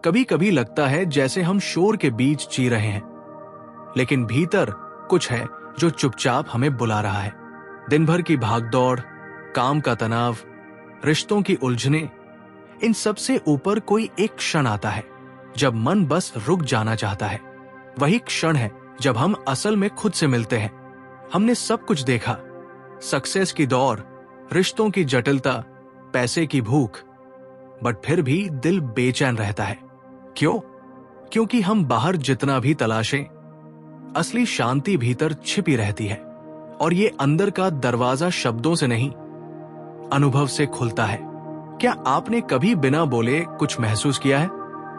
कभी कभी लगता है जैसे हम शोर के बीच जी रहे हैं, लेकिन भीतर कुछ है जो चुपचाप हमें बुला रहा है। दिन भर की भागदौड़, काम का तनाव, रिश्तों की उलझने, इन सब से ऊपर कोई एक क्षण आता है जब मन बस रुक जाना चाहता है। वही क्षण है जब हम असल में खुद से मिलते हैं। हमने सब कुछ देखा, सक्सेस की दौड़, रिश्तों की जटिलता, पैसे की भूख, बट फिर भी दिल बेचैन रहता है। क्यों? क्योंकि हम बाहर जितना भी तलाशें, असली शांति भीतर छिपी रहती है, और ये अंदर का दरवाजा शब्दों से नहीं, अनुभव से खुलता है। क्या आपने कभी बिना बोले कुछ महसूस किया है,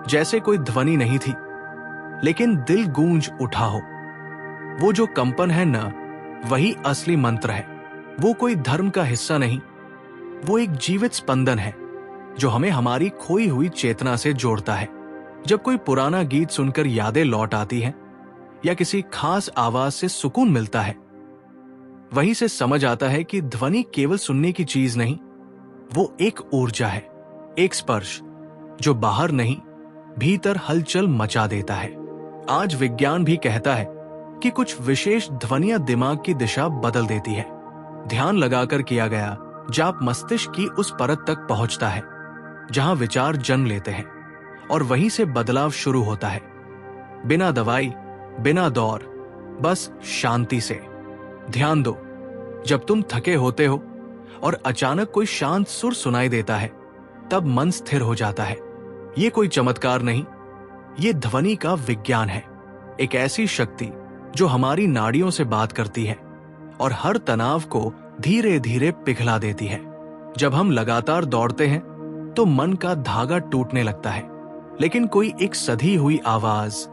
जैसे कोई ध्वनि नहीं थी लेकिन दिल गूंज उठा हो? वो जो कंपन है ना, वही असली मंत्र है। वो कोई धर्म का हिस्सा नहीं, वो एक जीवित स्पंदन है जो हमें हमारी खोई हुई चेतना से जोड़ता है। जब कोई पुराना गीत सुनकर यादें लौट आती हैं या किसी खास आवाज से सुकून मिलता है, वहीं से समझ आता है कि ध्वनि केवल सुनने की चीज नहीं, वो एक ऊर्जा है, एक स्पर्श जो बाहर नहीं, भीतर हलचल मचा देता है। आज विज्ञान भी कहता है कि कुछ विशेष ध्वनियां दिमाग की दिशा बदल देती है। ध्यान लगाकर किया गया जाप मस्तिष्क की उस परत तक पहुंचता है जहां विचार जन्म लेते हैं, और वहीं से बदलाव शुरू होता है। बिना दवाई, बिना दौर, बस शांति से। ध्यान दो, जब तुम थके होते हो और अचानक कोई शांत सुर सुनाई देता है, तब मन स्थिर हो जाता है। ये कोई चमत्कार नहीं, ये ध्वनि का विज्ञान है। एक ऐसी शक्ति जो हमारी नाड़ियों से बात करती है और हर तनाव को धीरे धीरे पिघला देती है। जब हम लगातार दौड़ते हैं तो मन का धागा टूटने लगता है, लेकिन कोई एक सधी हुई आवाज,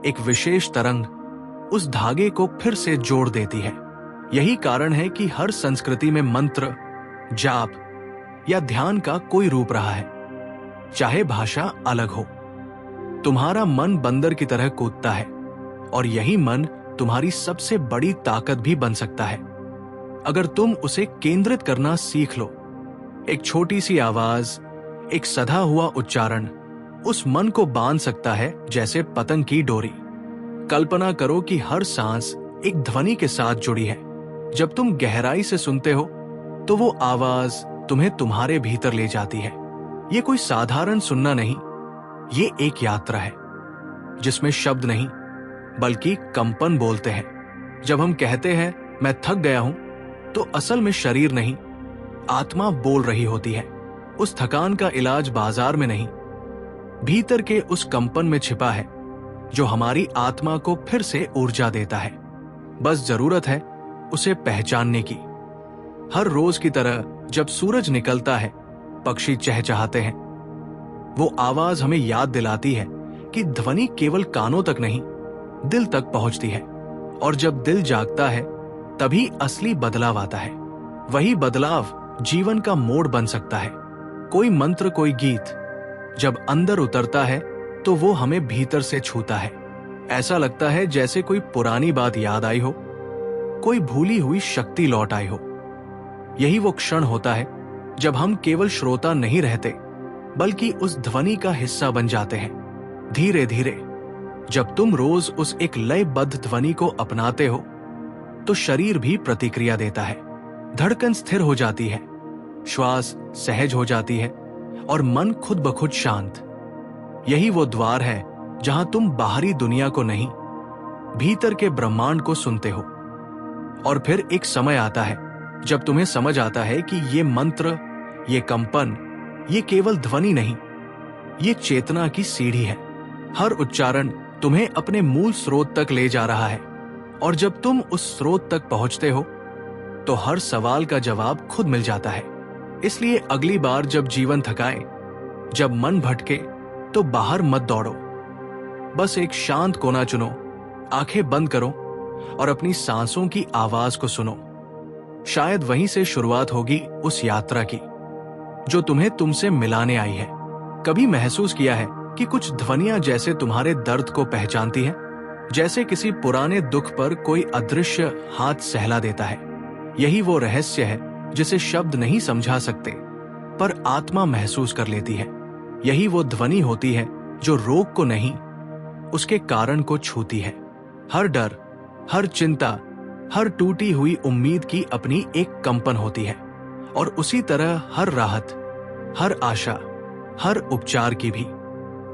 एक विशेष तरंग उस धागे को फिर से जोड़ देती है। यही कारण है कि हर संस्कृति में मंत्र, जाप या ध्यान का कोई रूप रहा है, चाहे भाषा अलग हो। तुम्हारा मन बंदर की तरह कूदता है, और यही मन तुम्हारी सबसे बड़ी ताकत भी बन सकता है अगर तुम उसे केंद्रित करना सीख लो। एक छोटी सी आवाज, एक सधा हुआ उच्चारण उस मन को बांध सकता है जैसे पतंग की डोरी। कल्पना करो कि हर सांस एक ध्वनि के साथ जुड़ी है। जब तुम गहराई से सुनते हो तो वो आवाज तुम्हें तुम्हारे भीतर ले जाती है। ये कोई साधारण सुनना नहीं, ये एक यात्रा है जिसमें शब्द नहीं बल्कि कंपन बोलते हैं। जब हम कहते हैं मैं थक गया हूं, तो असल में शरीर नहीं, आत्मा बोल रही होती है। उस थकान का इलाज बाजार में नहीं, भीतर के उस कंपन में छिपा है जो हमारी आत्मा को फिर से ऊर्जा देता है। बस जरूरत है उसे पहचानने की। हर रोज की तरह जब सूरज निकलता है, पक्षी चहचहाते हैं। वो आवाज हमें याद दिलाती है कि ध्वनि केवल कानों तक नहीं, दिल तक पहुंचती है, और जब दिल जागता है तभी असली बदलाव आता है। वही बदलाव जीवन का मोड़ बन सकता है। कोई मंत्र, कोई गीत जब अंदर उतरता है तो वो हमें भीतर से छूता है। ऐसा लगता है जैसे कोई पुरानी बात याद आई हो, कोई भूली हुई शक्ति लौट आई हो। यही वो क्षण होता है जब हम केवल श्रोता नहीं रहते बल्कि उस ध्वनि का हिस्सा बन जाते हैं। धीरे धीरे जब तुम रोज उस एक लयबद्ध ध्वनि को अपनाते हो तो शरीर भी प्रतिक्रिया देता है। धड़कन स्थिर हो जाती है, श्वास सहज हो जाती है, और मन खुद ब खुद शांत। यही वो द्वार है जहां तुम बाहरी दुनिया को नहीं, भीतर के ब्रह्मांड को सुनते हो। और फिर एक समय आता है जब तुम्हें समझ आता है कि ये मंत्र, ये कंपन, ये केवल ध्वनि नहीं, ये चेतना की सीढ़ी है। हर उच्चारण तुम्हें अपने मूल स्रोत तक ले जा रहा है, और जब तुम उस स्रोत तक पहुंचते हो तो हर सवाल का जवाब खुद मिल जाता है। इसलिए अगली बार जब जीवन थकाए, जब मन भटके, तो बाहर मत दौड़ो। बस एक शांत कोना चुनो, आंखें बंद करो और अपनी सांसों की आवाज को सुनो। शायद वहीं से शुरुआत होगी उस यात्रा की जो तुम्हें तुमसे मिलाने आई है। कभी महसूस किया है कि कुछ ध्वनियां जैसे तुम्हारे दर्द को पहचानती हैं, जैसे किसी पुराने दुख पर कोई अदृश्य हाथ सहला देता है। यही वो रहस्य है जिसे शब्द नहीं समझा सकते, पर आत्मा महसूस कर लेती है। यही वो ध्वनि होती है जो रोग को नहीं, उसके कारण को छूती है। हर डर, हर चिंता, हर टूटी हुई उम्मीद की अपनी एक कंपन होती है, और उसी तरह हर राहत, हर आशा, हर उपचार की भी।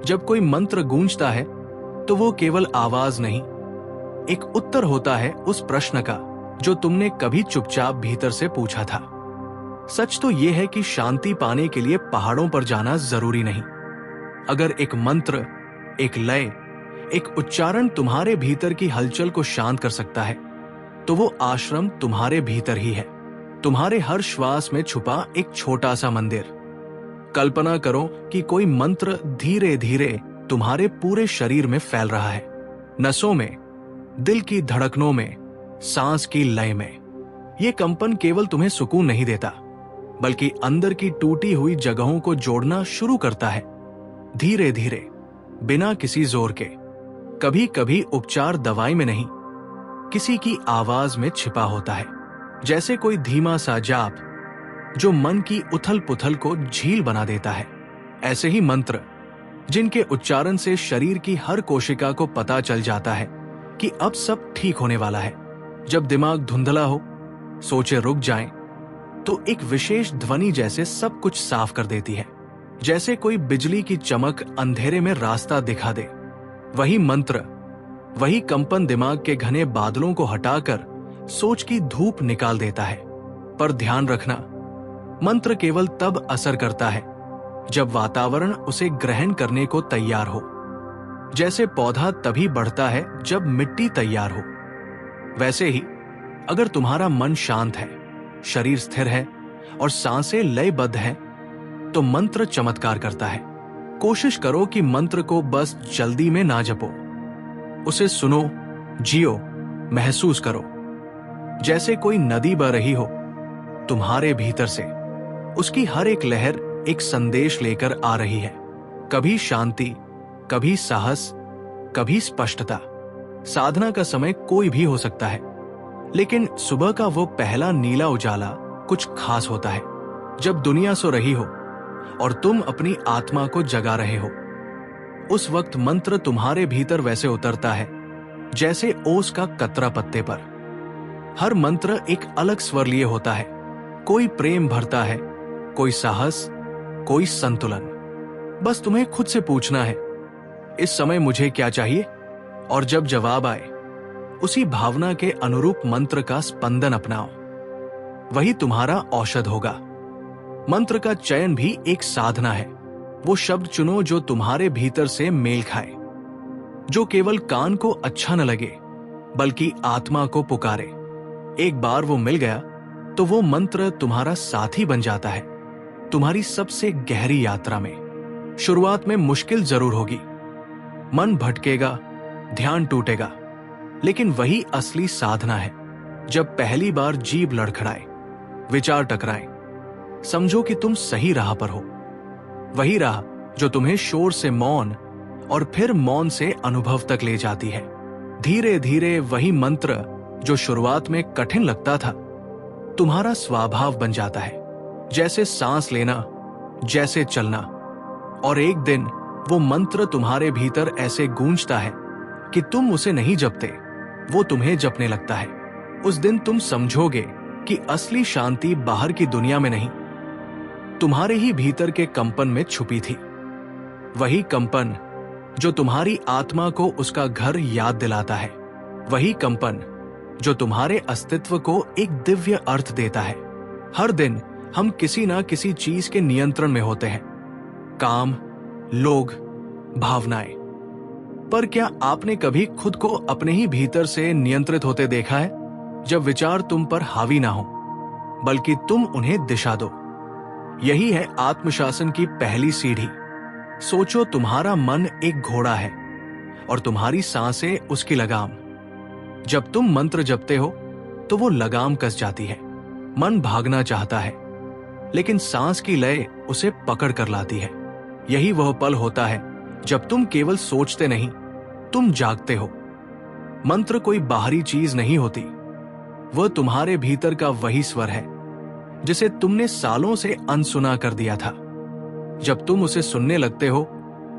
जब कोई मंत्र गूंजता है तो वो केवल आवाज नहीं, एक उत्तर होता है उस प्रश्न का जो तुमने कभी चुपचाप भीतर से पूछा था। सच तो यह है कि शांति पाने के लिए पहाड़ों पर जाना जरूरी नहीं। अगर एक मंत्र, एक लय, एक उच्चारण तुम्हारे भीतर की हलचल को शांत कर सकता है, तो वो आश्रम तुम्हारे भीतर ही है, तुम्हारे हर श्वास में छुपा एक छोटा सा मंदिर। कल्पना करो कि कोई मंत्र धीरे धीरे तुम्हारे पूरे शरीर में फैल रहा है, नसों में, दिल की धड़कनों में, सांस की लय में। ये कंपन केवल तुम्हें सुकून नहीं देता, बल्कि अंदर की टूटी हुई जगहों को जोड़ना शुरू करता है, धीरे धीरे, बिना किसी जोर के। कभी कभी उपचार दवाई में नहीं, किसी की आवाज में छिपा होता है, जैसे कोई धीमा सा जाप जो मन की उथल पुथल को झील बना देता है। ऐसे ही मंत्र जिनके उच्चारण से शरीर की हर कोशिका को पता चल जाता है कि अब सब ठीक होने वाला है। जब दिमाग धुंधला हो, सोचे रुक जाएं, तो एक विशेष ध्वनि जैसे सब कुछ साफ कर देती है, जैसे कोई बिजली की चमक अंधेरे में रास्ता दिखा दे। वही मंत्र, वही कंपन दिमाग के घने बादलों को हटाकर सोच की धूप निकाल देता है। पर ध्यान रखना, मंत्र केवल तब असर करता है जब वातावरण उसे ग्रहण करने को तैयार हो। जैसे पौधा तभी बढ़ता है जब मिट्टी तैयार हो, वैसे ही अगर तुम्हारा मन शांत है, शरीर स्थिर है और सांसें लयबद्ध हैं, तो मंत्र चमत्कार करता है। कोशिश करो कि मंत्र को बस जल्दी में ना जपो, उसे सुनो, जियो, महसूस करो, जैसे कोई नदी बह रही हो तुम्हारे भीतर से। उसकी हर एक लहर एक संदेश लेकर आ रही है, कभी शांति, कभी साहस, कभी स्पष्टता। साधना का समय कोई भी हो सकता है, लेकिन सुबह का वो पहला नीला उजाला कुछ खास होता है, जब दुनिया सो रही हो और तुम अपनी आत्मा को जगा रहे हो। उस वक्त मंत्र तुम्हारे भीतर वैसे उतरता है जैसे ओस का कतरा पत्ते पर। हर मंत्र एक अलग स्वर लिए होता है, कोई प्रेम भरता है, कोई साहस, कोई संतुलन। बस तुम्हें खुद से पूछना है, इस समय मुझे क्या चाहिए? और जब जवाब आए, उसी भावना के अनुरूप मंत्र का स्पंदन अपनाओ। वही तुम्हारा औषध होगा। मंत्र का चयन भी एक साधना है। वो शब्द चुनो जो तुम्हारे भीतर से मेल खाए, जो केवल कान को अच्छा न लगे, बल्कि आत्मा को पुकारे। एक बार वो मिल गया तो वो मंत्र तुम्हारा साथी बन जाता है, तुम्हारी सबसे गहरी यात्रा में। शुरुआत में मुश्किल जरूर होगी, मन भटकेगा, ध्यान टूटेगा, लेकिन वही असली साधना है। जब पहली बार जीभ लड़खड़ाए, विचार टकराए, समझो कि तुम सही राह पर हो। वही राह जो तुम्हें शोर से मौन और फिर मौन से अनुभव तक ले जाती है। धीरे धीरे वही मंत्र जो शुरुआत में कठिन लगता था, तुम्हारा स्वभाव बन जाता है, जैसे सांस लेना, जैसे चलना। और एक दिन वो मंत्र तुम्हारे भीतर ऐसे गूंजता है कि तुम उसे नहीं जपते, वो तुम्हें जपने लगता है। उस दिन तुम समझोगे कि असली शांति बाहर की दुनिया में नहीं, तुम्हारे ही भीतर के कंपन में छुपी थी। वही कंपन जो तुम्हारी आत्मा को उसका घर याद दिलाता है, वही कंपन जो तुम्हारे अस्तित्व को एक दिव्य अर्थ देता है। हर दिन हम किसी ना किसी चीज के नियंत्रण में होते हैं, काम, लोग, भावनाएं। पर क्या आपने कभी खुद को अपने ही भीतर से नियंत्रित होते देखा है? जब विचार तुम पर हावी ना हो, बल्कि तुम उन्हें दिशा दो। यही है आत्मशासन की पहली सीढ़ी। सोचो, तुम्हारा मन एक घोड़ा है और तुम्हारी सांसें उसकी लगाम। जब तुम मंत्र जपते हो तो वो लगाम कस जाती है। मन भागना चाहता है, लेकिन सांस की लय उसे पकड़ कर लाती है। यही वह पल होता है जब तुम केवल सोचते नहीं, तुम जागते हो। मंत्र कोई बाहरी चीज नहीं होती, वह तुम्हारे भीतर का वही स्वर है जिसे तुमने सालों से अनसुना कर दिया था। जब तुम उसे सुनने लगते हो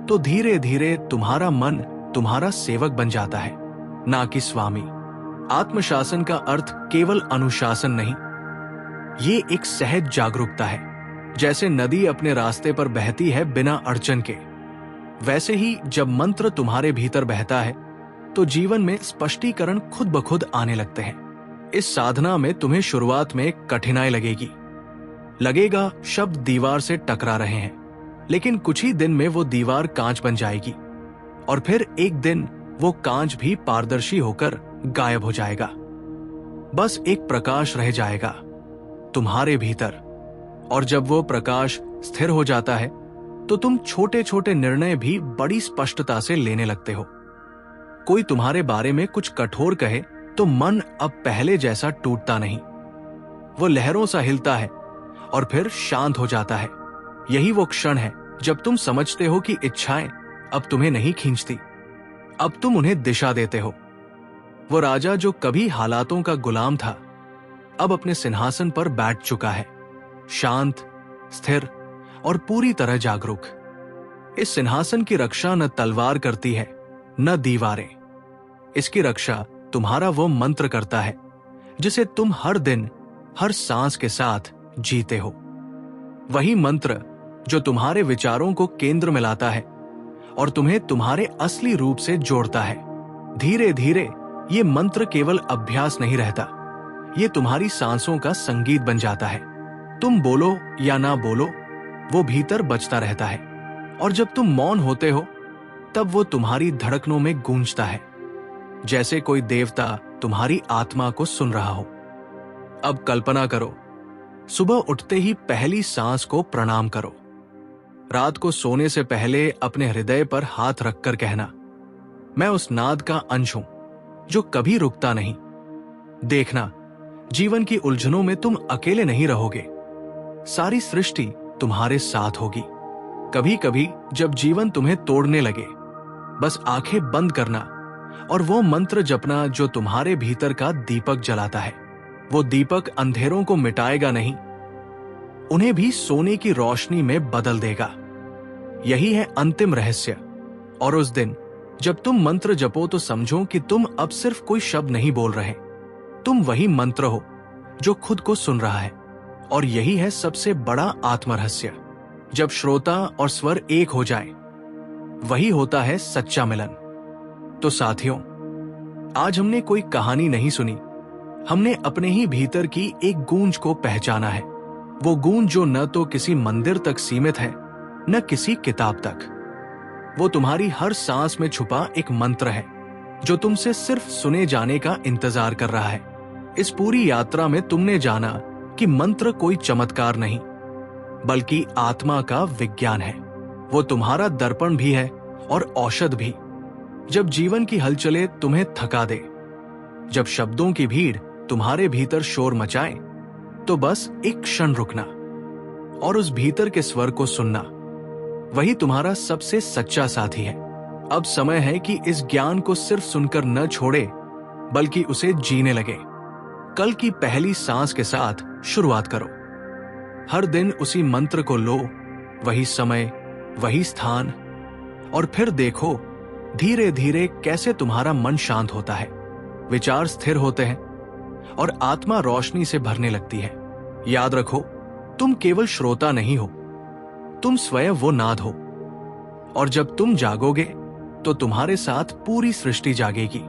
तो धीरे धीरे तुम्हारा मन तुम्हारा सेवक बन जाता है, ना कि स्वामी। आत्मशासन का अर्थ केवल अनुशासन नहीं, ये एक सहज जागरूकता है। जैसे नदी अपने रास्ते पर बहती है बिना अड़चन के, वैसे ही जब मंत्र तुम्हारे भीतर बहता है तो जीवन में स्पष्टीकरण खुद ब खुद आने लगते हैं। इस साधना में तुम्हें शुरुआत में कठिनाई लगेगा शब्द दीवार से टकरा रहे हैं, लेकिन कुछ ही दिन में वो दीवार कांच बन जाएगी और फिर एक दिन वो कांच भी पारदर्शी होकर गायब हो जाएगा। बस एक प्रकाश रह जाएगा तुम्हारे भीतर, और जब वो प्रकाश स्थिर हो जाता है तो तुम छोटे छोटे निर्णय भी बड़ी स्पष्टता से लेने लगते हो। कोई तुम्हारे बारे में कुछ कठोर कहे तो मन अब पहले जैसा टूटता नहीं, वो लहरों सा हिलता है और फिर शांत हो जाता है। यही वो क्षण है जब तुम समझते हो कि इच्छाएं अब तुम्हें नहीं खींचती, अब तुम उन्हें दिशा देते हो। वो राजा जो कभी हालातों का गुलाम था, अब अपने सिंहासन पर बैठ चुका है, शांत, स्थिर और पूरी तरह जागरूक। इस सिंहासन की रक्षा न तलवार करती है न दीवारें, इसकी रक्षा तुम्हारा वो मंत्र करता है जिसे तुम हर दिन हर सांस के साथ जीते हो। वही मंत्र जो तुम्हारे विचारों को केंद्र में लाता है और तुम्हें तुम्हारे असली रूप से जोड़ता है। धीरे धीरे ये मंत्र केवल अभ्यास नहीं रहता, ये तुम्हारी सांसों का संगीत बन जाता है। तुम बोलो या ना बोलो, वो भीतर बजता रहता है, और जब तुम मौन होते हो तब वो तुम्हारी धड़कनों में गूंजता है, जैसे कोई देवता तुम्हारी आत्मा को सुन रहा हो। अब कल्पना करो, सुबह उठते ही पहली सांस को प्रणाम करो। रात को सोने से पहले अपने हृदय पर हाथ रखकर कहना, मैं उस नाद का अंश हूं जो कभी रुकता नहीं। देखना, जीवन की उलझनों में तुम अकेले नहीं रहोगे, सारी सृष्टि तुम्हारे साथ होगी। कभी कभी जब जीवन तुम्हें तोड़ने लगे, बस आंखें बंद करना और वो मंत्र जपना जो तुम्हारे भीतर का दीपक जलाता है। वो दीपक अंधेरों को मिटाएगा नहीं, उन्हें भी सोने की रोशनी में बदल देगा। यही है अंतिम रहस्य। और उस दिन जब तुम मंत्र जपो तो समझो कि तुम अब सिर्फ कोई शब्द नहीं बोल रहे, तुम वही मंत्र हो जो खुद को सुन रहा है। और यही है सबसे बड़ा आत्मरहस्य। जब श्रोता और स्वर एक हो जाए, वही होता है सच्चा मिलन। तो साथियों, आज हमने कोई कहानी नहीं सुनी, हमने अपने ही भीतर की एक गूंज को पहचाना है। वो गूंज जो न तो किसी मंदिर तक सीमित है न किसी किताब तक। वो तुम्हारी हर सांस में छुपा एक मंत्र है जो तुमसे सिर्फ सुने जाने का इंतजार कर रहा है। इस पूरी यात्रा में तुमने जाना कि मंत्र कोई चमत्कार नहीं, बल्कि आत्मा का विज्ञान है। वो तुम्हारा दर्पण भी है और औषध भी। जब जीवन की हलचलें तुम्हें थका दे, जब शब्दों की भीड़ तुम्हारे भीतर शोर मचाए, तो बस एक क्षण रुकना और उस भीतर के स्वर को सुनना। वही तुम्हारा सबसे सच्चा साथी है। अब समय है कि इस ज्ञान को सिर्फ सुनकर न छोड़े, बल्कि उसे जीने लगे। कल की पहली सांस के साथ शुरुआत करो। हर दिन उसी मंत्र को लो, वही समय, वही स्थान, और फिर देखो धीरे धीरे कैसे तुम्हारा मन शांत होता है, विचार स्थिर होते हैं और आत्मा रोशनी से भरने लगती है। याद रखो, तुम केवल श्रोता नहीं हो, तुम स्वयं वो नाद हो। और जब तुम जागोगे तो तुम्हारे साथ पूरी सृष्टि जागेगी।